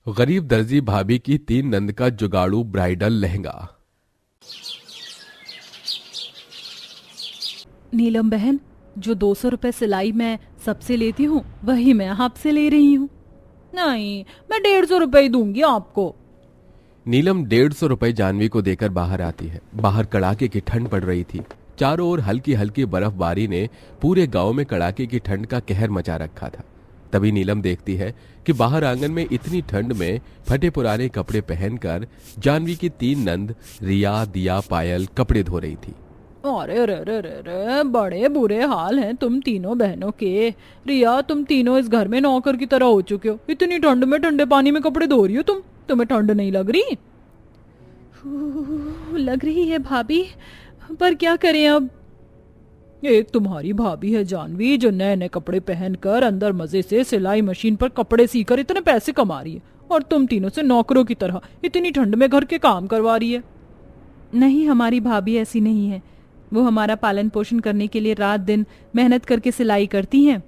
गरीब दर्जी भाभी की 3 नंद का जुगाड़ू ब्राइडल लहंगा। नीलम बहन, जो 200 रुपए सिलाई मैं सबसे लेती हूँ वही मैं आपसे ले रही हूँ। नहीं, मैं 150 रुपए ही दूंगी आपको। नीलम 150 रुपए जानवी को देकर बाहर आती है। बाहर कड़ाके की ठंड पड़ रही थी। चारों ओर हल्की हल्की बर्फबारी ने पूरे गांव में कड़ाके की ठंड का कहर मचा रखा था। तभी नीलम देखती है कि बाहर आंगन में इतनी ठंड में फटे पुराने कपड़े पहनकर जानवी की 3 नंद रिया, दिया, पायल कपड़े धो रही थी। अरे रे रे रे रे, बड़े बुरे हाल हैं तुम तीनों बहनों के। रिया, तुम तीनों इस घर में नौकर की तरह हो चुके हो। इतनी ठंड में ठंडे पानी में कपड़े धो रही हो तुम। तुम्हें ठंड नहीं लग रही? लग रही है भाभी, पर क्या करें अब। एक तुम्हारी भाभी है जानवी, जो नए नए कपड़े पहनकर अंदर मजे से सिलाई मशीन पर कपड़े सीकर इतने पैसे कमा रही है, और तुम तीनों से नौकरों की तरह इतनी ठंड में घर के काम करवा रही है। नहीं, हमारी भाभी ऐसी नहीं है। वो हमारा पालन पोषण करने के लिए रात दिन मेहनत करके सिलाई करती हैं।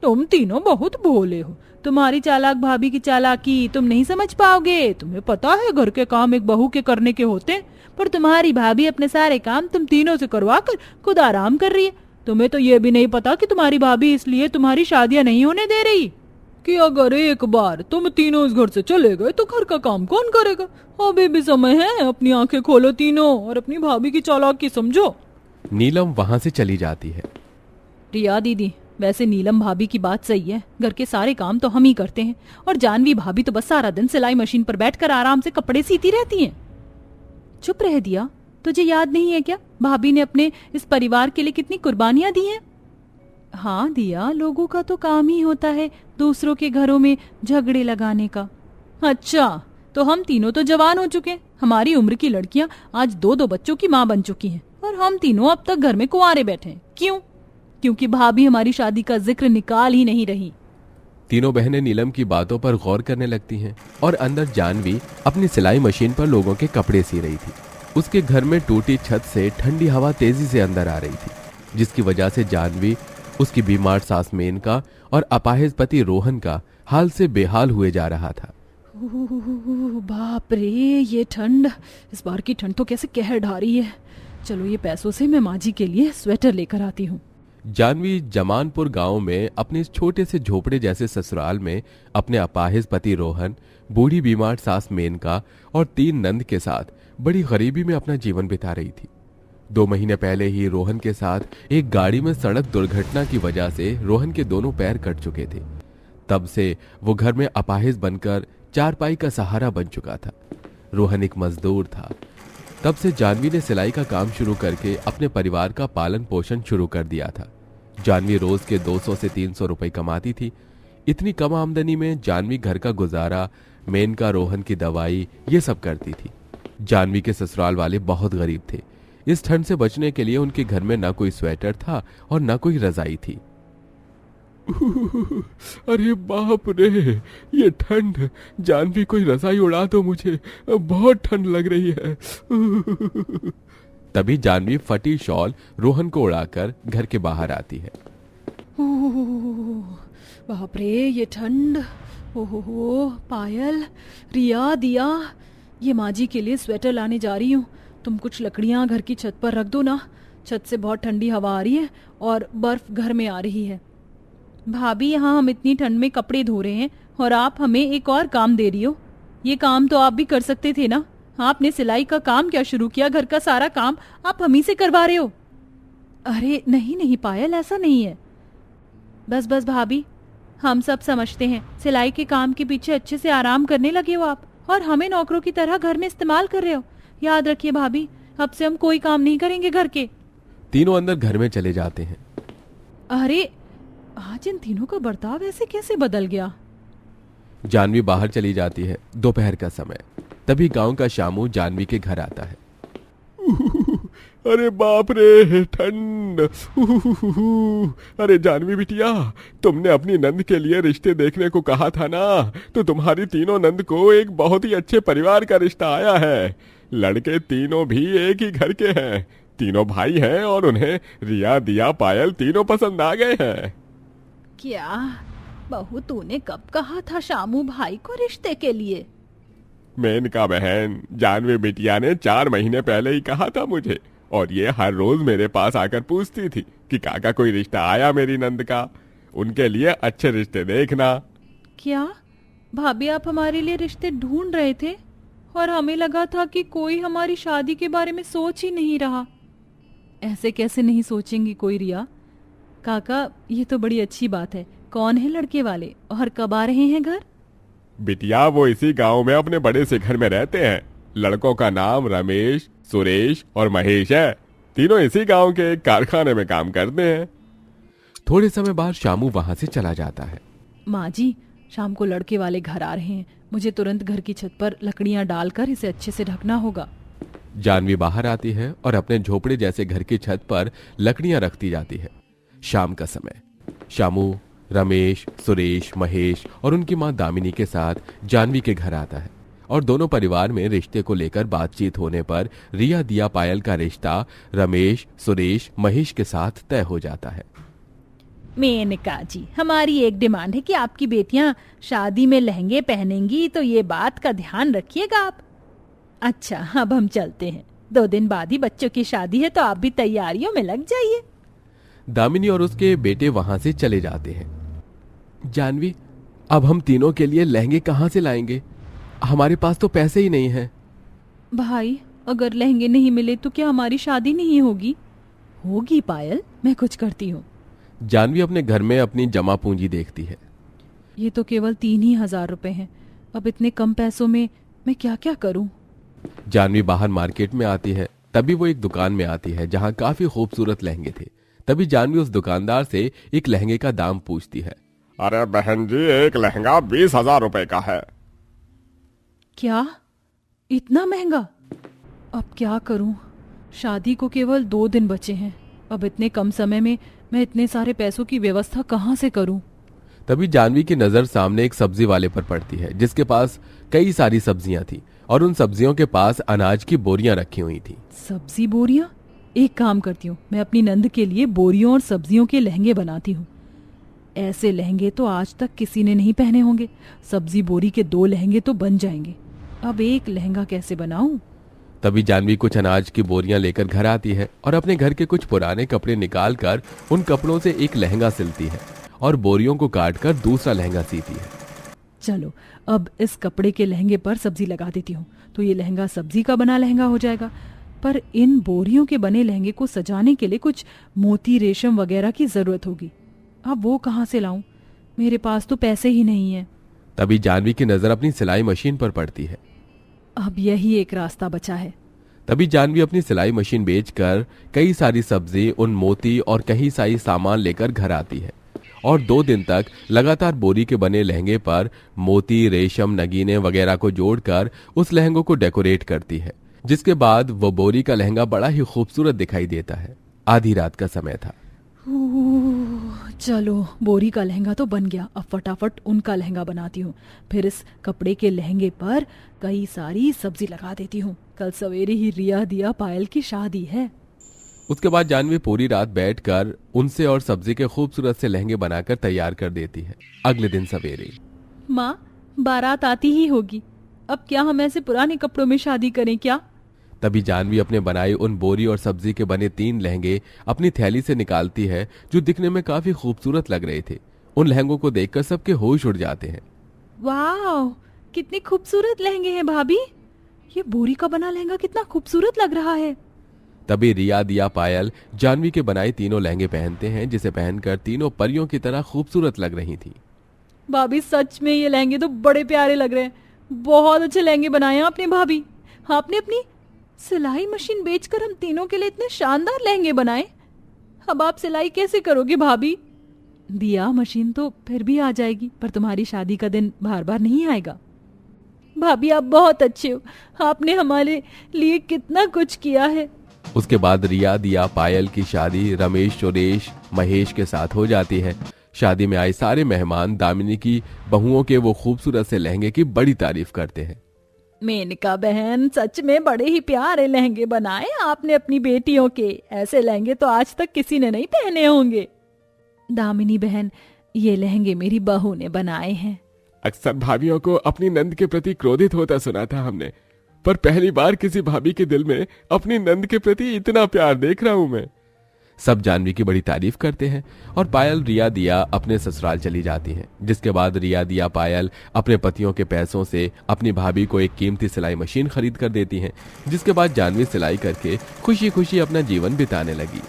तुम तीनों बहुत भोले हो। तुम्हारी चालाक भाभी की चालाकी तुम नहीं समझ पाओगे। तुम्हें पता है घर के काम एक बहू के करने के होते हैं, पर तुम्हारी भाभी अपने सारे काम तुम तीनों से करवा कर खुद आराम कर रही है। तुम्हें तो ये भी नहीं पता कि तुम्हारी भाभी इसलिए तुम्हारी शादियां नहीं होने दे रही कि अगर एक बार तुम तीनों इस घर से चले गए तो घर का काम कौन करेगा। अभी भी समय है, अपनी आंखें खोलो तीनों और अपनी भाभी की चालाकी समझो। नीलम वहां से चली जाती है। रिया दीदी, वैसे नीलम भाभी की बात सही है। घर के सारे काम तो हम ही करते हैं, और जानवी भाभी तो बस सारा दिन सिलाई मशीन पर बैठकर आराम से कपड़े सीती रहती हैं। चुप रह दिया, तुझे याद नहीं है क्या भाभी ने अपने इस परिवार के लिए कितनी कुर्बानियां दी हैं? हाँ दिया, लोगों का तो काम ही होता है दूसरों के घरों में झगड़े लगाने का। अच्छा, तो हम तीनों तो जवान हो चुके हैं। हमारी उम्र की लड़कियां आज 2-2 बच्चों की माँ बन चुकी हैं, और हम तीनों अब तक घर में कुंवारे बैठे हैं। क्यों? क्योंकि भाभी हमारी शादी का जिक्र निकाल ही नहीं रही। तीनों बहनें नीलम की बातों पर गौर करने लगती हैं, और अंदर जानवी अपनी सिलाई मशीन पर लोगों के कपड़े सी रही थी। उसके घर में टूटी छत से ठंडी हवा तेजी से अंदर आ रही थी, जिसकी वजह से जानवी, उसकी बीमार सास मेनका और अपाहिज पति रोहन का हाल से बेहाल हुए जा रहा था। बाप रे, ये ठंड, इस बार की ठंड तो कैसे कहर ढा रही है। चलो, ये पैसों से मैं माँ जी के लिए स्वेटर लेकर आती हूँ। जानवी जमानपुर गांव में अपने इस छोटे से झोपड़े जैसे ससुराल में अपने अपाहिज पति रोहन, बूढ़ी बीमार सास मेनका और 3 नंद के साथ बड़ी गरीबी में अपना जीवन बिता रही थी। 2 महीने पहले ही रोहन के साथ एक गाड़ी में सड़क दुर्घटना की वजह से रोहन के दोनों पैर कट चुके थे। तब से वो घर में अपाहिज बनकर चारपाई का सहारा बन चुका था। रोहन एक मजदूर था। तब से जानवी ने सिलाई का काम शुरू करके अपने परिवार का पालन पोषण शुरू कर दिया था। जानवी रोज के 200 से 300 रुपए कमाती थी। इतनी कम आमदनी में जानवी घर का गुजारा, मेनका, रोहन की दवाई, ये सब करती थी। जानवी के ससुराल वाले बहुत गरीब थे। इस ठंड से बचने के लिए उनके घर में ना कोई स्वेटर था और ना कोई रजाई थी। अरे बाप रे, ये ठंड! जानवी कोई रजाई उड़ा दो मुझे, बहुत ठंड लग रही है। तभी जानवी फटी शॉल रोहन को उड़ाकर घर के बाहर आती है। बाप रे, ये ठंड! ओहो, पायल, रिया, दिया, ये माँ जी के लिए स्वेटर लाने जा रही हूँ। तुम कुछ लकड़ियाँ घर की छत पर रख दो ना। छत से बहुत ठंडी हवा आ रही है और बर्फ घर में आ रही है। भाभी, यहाँ हम इतनी ठंड में कपड़े धो रहे हैं और आप हमें एक और काम दे रही हो। ये काम तो आप भी कर सकते थे ना। आपने सिलाई का काम क्या शुरू किया? घर का सारा काम आप हम ही से करवा रहे हो। अरे नहीं नहीं पायल, ऐसा नहीं है। बस बस भाभी, हम सब समझते हैं सिलाई के काम के पीछे अच्छे से आराम करने लगे हो आप, और हमें नौकरों की तरह घर में इस्तेमाल कर रहे हो। याद रखिए भाभी, अब से हम कोई काम नहीं करेंगे घर के। तीनों अंदर घर में चले जाते हैं। अरे, आज इन तीनों का बर्ताव ऐसे कैसे बदल गया? जानवी बाहर चली जाती है। दोपहर का समय। तभी गांव का शामू जानवी के घर आता है। अरे बाप रे, ठंड! अरे जानवी बिटिया, तुमने अपनी नंद के लिए रिश्ते देखने को कहा था ना, तो तुम्हारी तीनों नंद को एक बहुत ही अच्छे परिवार का रिश्ता आया है। लड़के तीनों भी एक ही घर के हैं। तीनों भाई हैं और उन्हें रिया, दिया, पायल तीनों पसंद आ गए हैं। क्या बहू तूने कब कहा था शामू भाई को रिश्ते के लिए? मेनका बहन, जानवी बिटिया ने 4 महीने पहले ही कहा था मुझे, और ये हर रोज मेरे पास आकर पूछती थी कि काका कोई रिश्ता आया मेरी नंद का, उनके लिए अच्छे रिश्ते देखना। क्या भाभी, आप हमारे लिए रिश्ते ढूंढ रहे थे और हमें लगा था कि कोई हमारी शादी के बारे में सोच ही नहीं रहा। ऐसे कैसे नहीं सोचेंगी कोई रिया? काका ये तो बड़ी अच्छी बात है। कौन है लड़के वाले और कब आ रहे हैं घर? बिटिया वो इसी गांव में अपने बड़े से घर में रहते हैं। लड़कों का नाम रमेश, सुरेश और महेश है। तीनों इसी गांव के एक कारखाने में काम करते हैं। थोड़े समय बाद शामू वहां से चला जाता है। माँ जी, शाम को लड़के वाले घर आ रहे हैं। मुझे तुरंत घर की छत पर लकड़ियां डालकर इसे अच्छे से ढकना होगा। जानवी बाहर आती है और अपने झोपड़े जैसे घर की छत पर लकड़ियां रखती जाती है। शाम का समय। शामू रमेश, सुरेश, महेश और उनकी मां दामिनी के साथ जानवी के घर आता है और दोनों परिवार में रिश्ते को लेकर बातचीत होने पर रिया दिया पायल का रिश्ता रमेश, सुरेश, महेश के साथ तय हो जाता है। मेनका जी, हमारी एक डिमांड है कि आपकी बेटियां शादी में लहंगे पहनेंगी, तो ये बात का ध्यान रखिएगा आप। अच्छा, अब हम चलते हैं। 2 दिन बाद ही बच्चों की शादी है, तो आप भी तैयारियों में लग जाइए। दामिनी और उसके बेटे वहां से चले जाते हैं। जानवी, अब हम तीनों के लिए लहंगे कहां से लाएंगे? हमारे पास तो पैसे ही नहीं हैं। भाई, अगर लहंगे नहीं मिले तो क्या हमारी शादी नहीं होगी? होगी पायल, मैं कुछ करती हूँ। जानवी अपने घर में अपनी जमा पूंजी देखती है। ये तो केवल 3,000 रुपए हैं। अब इतने कम पैसों में मैं क्या क्या करूं? जानवी बाहर मार्केट में आती है। तभी वो एक दुकान में आती है जहां काफी खूबसूरत लहंगे थे। तभी जानवी उस दुकानदार से एक लहंगे का दाम पूछती है। अरे बहन जी, एक लहंगा 20,000 रुपए का है। क्या? इतना महंगा? अब क्या करूं? शादी को केवल 2 दिन बचे हैं। अब इतने कम समय में मैं इतने सारे पैसों की व्यवस्था कहां से करूं? तभी जानवी की नजर सामने एक सब्जी वाले पर पड़ती है जिसके पास कई सारी सब्जियां थी और उन सब्जियों के पास अनाज की बोरियां रखी हुई थी। सब्जी बोरियां? एक काम करती हूँ, मैं अपनी नंद के लिए बोरियों और सब्जियों के लहंगे बनाती हूँ। ऐसे लहंगे तो आज तक किसी ने नहीं पहने होंगे। सब्जी बोरी के 2 लहंगे तो बन जाएंगे। अब एक लहंगा कैसे बनाऊं? तभी जानवी कुछ अनाज की बोरियां लेकर घर आती है और अपने घर के कुछ पुराने कपड़े निकालकर उन कपड़ों से एक लहंगा सिलती है और बोरियों को काटकर दूसरा लहंगा सीती है। चलो, अब इस कपड़े के लहंगे पर सब्जी लगा देती हूँ, तो ये लहंगा सब्जी का बना लहंगा हो जाएगा। पर इन बोरियों के बने लहंगे को सजाने के लिए कुछ मोती, रेशम वगैरह की जरूरत होगी। अब वो कहाँ से लाऊं? मेरे पास तो पैसे ही नहीं है। तभी जानवी की नजर अपनी सिलाई मशीन पर पड़ती है। अब यही एक रास्ता बचा है। तभी जानवी अपनी सिलाई मशीन बेचकर कई सारी सब्जी, उन मोती और कई सारी सामान लेकर घर आती है और 2 दिन तक लगातार बोरी के बने लहंगे पर मोती, रेशम, नगीने वगैरह को जोड़कर उस लहंगों को डेकोरेट करती है, जिसके बाद वो बोरी का लहंगा बड़ा ही खूबसूरत दिखाई देता है। आधी रात का समय था। चलो, बोरी का लहंगा तो बन गया। अब फटाफट उनका लहंगा बनाती हूँ। फिर इस कपड़े के लहंगे पर कई सारी सब्जी लगा देती हूँ। कल सवेरे ही रिया दिया पायल की शादी है। उसके बाद जानवी पूरी रात बैठकर उनसे और सब्जी के खूबसूरत से लहंगे बनाकर तैयार कर देती है। अगले दिन सवेरे। माँ, बारात आती ही होगी। अब क्या हम ऐसे पुराने कपड़ों में शादी करें क्या? तभी जानवी अपने बनाए उन बोरी और सब्जी के बने 3 लहंगे अपनी थैली से निकालती है जो दिखने में काफी खूबसूरत लग रहे थे। उन लहंगों को देखकर सबके होश उड़ जाते हैं। वाह, कितने खूबसूरत लहंगे हैं भाभी। ये बोरी का बना लहंगा कितना खूबसूरत लग रहा है। तभी रिया, दिया, पायल जानवी के बनाए तीनों लहंगे पहनते हैं जिसे पहनकर तीनों परियों की तरह खूबसूरत लग रही थी। भाभी, सच में ये लहंगे तो बड़े प्यारे लग रहे हैं। बहुत अच्छे लहंगे बनाए हैं आपने भाभी। आपने अपनी सिलाई मशीन बेचकर हम तीनों के लिए इतने शानदार लहंगे बनाए। अब आप सिलाई कैसे करोगे भाभी? दिया, मशीन तो फिर भी आ जाएगी, पर तुम्हारी शादी का दिन बार बार नहीं आएगा। भाभी, आप बहुत अच्छे हो। आपने हमारे लिए कितना कुछ किया है। उसके बाद रिया, दिया, पायल की शादी रमेश, सुरेश, महेश के साथ हो जाती है। शादी में आए सारे मेहमान दामिनी की बहुओं के वो खूबसूरत से लहंगे की बड़ी तारीफ करते हैं। मेनका बहन, सच में बड़े ही प्यारे लहंगे बनाए आपने अपनी बेटियों के। ऐसे लहंगे तो आज तक किसी ने नहीं पहने होंगे। दामिनी बहन, ये लहंगे मेरी बहू ने बनाए हैं। अक्सर भाभियों को अपनी नंद के प्रति क्रोधित होता सुना था हमने, पर पहली बार किसी भाभी के दिल में अपनी नंद के प्रति इतना प्यार देख रहा हूं मैं। सब जानवी की बड़ी तारीफ करते हैं और पायल रिया दिया अपने ससुराल चली जाती हैं, जिसके बाद रिया दिया पायल अपने पतियों के पैसों से अपनी भाभी को एक कीमती सिलाई मशीन खरीद कर देती हैं, जिसके बाद जानवी सिलाई करके खुशी खुशी अपना जीवन बिताने लगी।